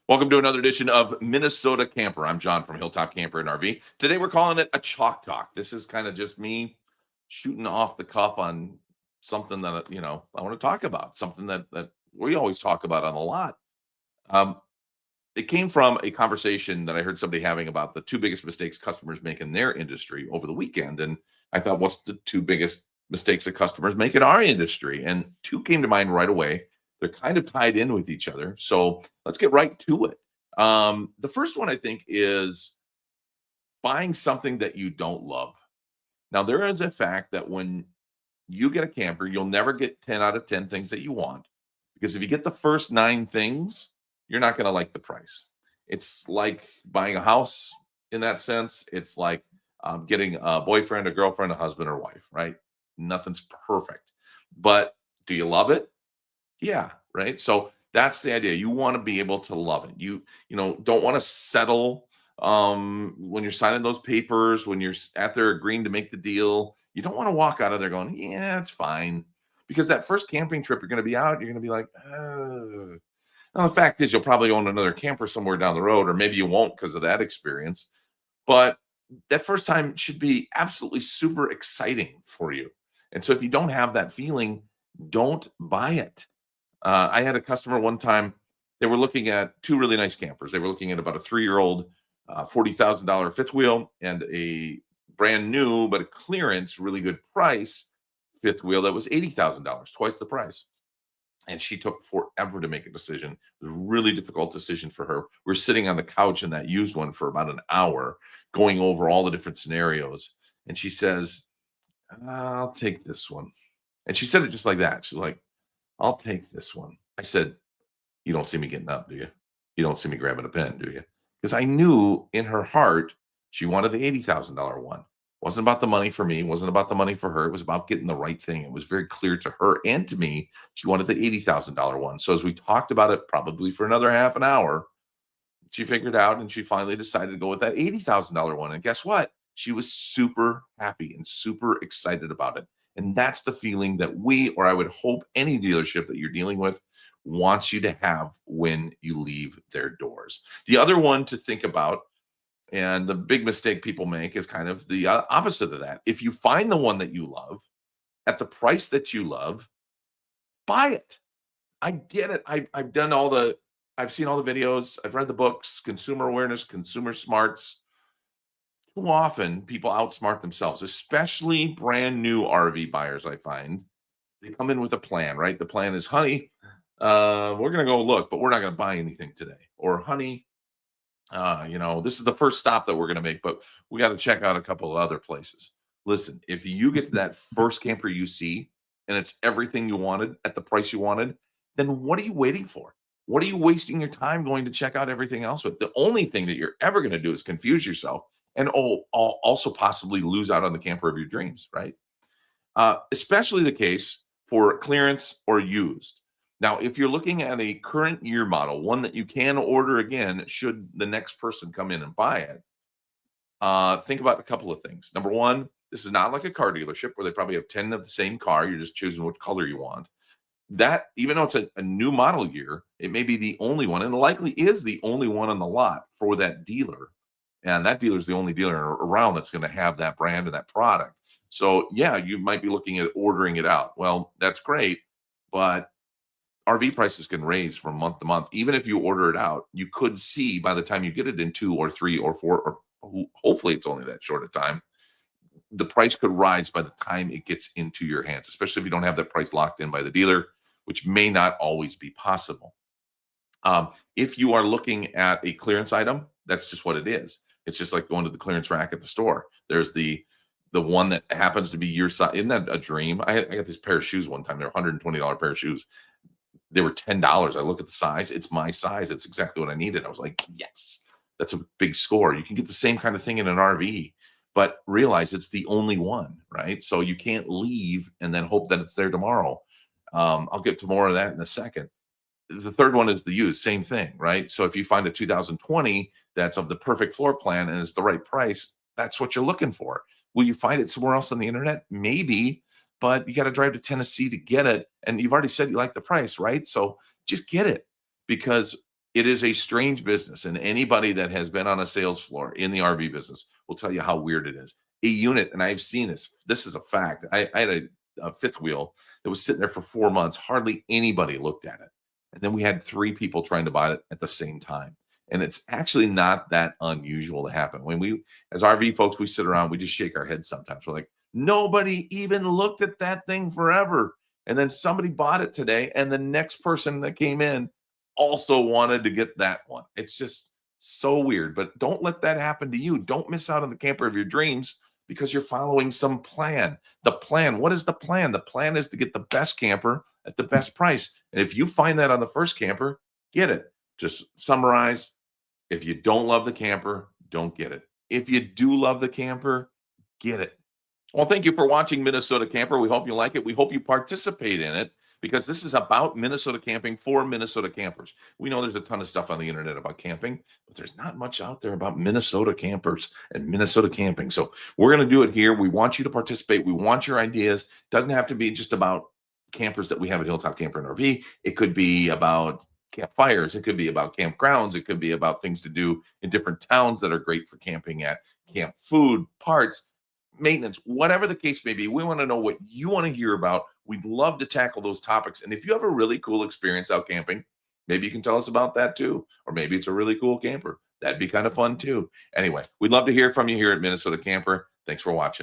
Welcome to another edition of Minnesota Camper. I'm John from Hilltop Camper and RV. Today we're calling it a chalk talk. This is kind of just me shooting off the cuff on something that I want to talk about, something that we always talk about on the lot. Um, it came from a conversation that I heard somebody having about the two biggest mistakes customers make in their industry over the weekend, and I thought, what's the two biggest mistakes that customers make in our industry? And two came to mind right away. They're kind of tied in with each other, so let's get right to it. The first one I think is buying something that you don't love. Now, there is a fact that when you get a camper, you'll never get 10 out of 10 things that you want, because if you get the first nine things, you're not going to like the price. It's like buying a house in that sense. It's like getting a boyfriend, a girlfriend, a husband, or wife, right? Nothing's perfect. But do you love it? Yeah, right. So that's the idea. You want to be able to love it. You don't want to settle when you're signing those papers, when at there agreeing to make the deal. You don't want to walk out of there going, "Yeah, it's fine." Because that first camping trip you're going to be out, you're going to be like, "Ugh." Now, the fact is you'll probably own another camper somewhere down the road, or maybe you won't because of that experience. But that first time should be absolutely super exciting for you. And so if you don't have that feeling, don't buy it. I had a customer one time. They were looking at two really nice campers. They were looking at about a 3-year-old, $40,000 fifth wheel, and a brand new but a clearance, really good price fifth wheel that was $80,000, twice the price. And she took forever to make a decision. It was a really difficult decision for her. We're sitting on the couch in that used one for about an hour, going over all the different scenarios. And she says, "I'll take this one." And she said it just like that. She's like, "I'll take this one." I said, "You don't see me getting up, do you? You don't see me grabbing a pen, do you?" Because I knew in her heart she wanted the $80,000 one. Wasn't about the money for me, wasn't about the money for her. It was about getting the right thing. It was very clear to her and to me she wanted the $80,000 one. So as we talked about it probably for another half an hour, she figured out and she finally decided to go with that $80,000 one. And guess what? She was super happy and super excited about it. And that's the feeling that or I would hope any dealership that you're dealing with wants you to have when you leave their doors. The other one to think about, and the big mistake people make, is kind of the opposite of that. If you find the one that you love at the price that you love, buy it. I get it. I've seen all the videos. I've read the books, consumer awareness, consumer smarts. Too often people outsmart themselves, especially brand new RV buyers. I find they come in with a plan, right? The plan is, honey, we're going to go look, but we're not going to buy anything today. Or, honey, this is the first stop that we're going to make, but we got to check out a couple of other places. Listen, if you get to that first camper you see and it's everything you wanted at the price you wanted, then what are you waiting for? What are you wasting your time going to check out everything else with? The only thing that you're ever going to do is confuse yourself and also possibly lose out on the camper of your dreams, right? Especially the case for clearance or used. Now, if you're looking at a current year model, one that you can order again should the next person come in and buy it, think about a couple of things. Number one, this is not like a car dealership where they probably have 10 of the same car. You're just choosing what color you want. That, even though it's a new model year, it may be the only one, and likely is the only one on the lot for that dealer. And that dealer is the only dealer around that's going to have that brand and that product. So, yeah, you might be looking at ordering it out. Well, that's great, but RV prices can raise from month to month. Even if you order it out, you could see by the time you get it in 2 or 3 or 4, or hopefully it's only that short a time, the price could rise by the time it gets into your hands, especially if you don't have that price locked in by the dealer, which may not always be possible. If you are looking at a clearance item, that's just what it is. It's just like going to the clearance rack at the store. There's the one that happens to be your size. Isn't that a dream? I got this pair of shoes one time. They're $120 pair of shoes. They were $10. I look at the size. It's my size. It's exactly what I needed. I was like, yes, that's a big score. You can get the same kind of thing in an RV, but realize it's the only one, right? So you can't leave and then hope that it's there tomorrow. I'll get to more of that in a second. The third one is the used, same thing, right? So if you find a 2020 that's of the perfect floor plan and is the right price, that's what you're looking for. Will you find it somewhere else on the internet? Maybe, but you got to drive to Tennessee to get it. And you've already said you like the price, right? So just get it, because It is a strange business, and anybody that has been on a sales floor in the RV business will tell you how weird it is. A unit, and I've seen this. This is a fact. I had a fifth wheel that was sitting there for 4 months. Hardly anybody looked at it, and then we had three people trying to buy it at the same time. And it's actually not that unusual to happen. When we, as RV folks, we sit around, we just shake our heads sometimes. We're like, nobody even looked at that thing forever. And then somebody bought it today, and the next person that came in also wanted to get that one. It's just so weird, but don't let that happen to you. Don't miss out on the camper of your dreams because you're following some plan. The plan, what is the plan? The plan is to get the best camper at the best price. And if you find that on the first camper, get it. Just summarize. If you don't love the camper, don't get it. If you do love the camper, get it. Well, thank you for watching Minnesota Camper. We hope you like it. We hope you participate in it because this is about Minnesota camping for Minnesota campers. We know there's a ton of stuff on the internet about camping, but there's not much out there about Minnesota campers and Minnesota camping. So we're going to do it here. We want you to participate. We want your ideas. Doesn't have to be just about campers that we have at Hilltop Camper and RV. It could be about campfires. It could be about campgrounds. It could be about things to do in different towns that are great for camping at, camp food, parts, maintenance, whatever the case may be. We want to know what you want to hear about. We'd love to tackle those topics. And if you have a really cool experience out camping, maybe you can tell us about that too. Or maybe it's a really cool camper. That'd be kind of fun too. Anyway, we'd love to hear from you here at Minnesota Camper. Thanks for watching.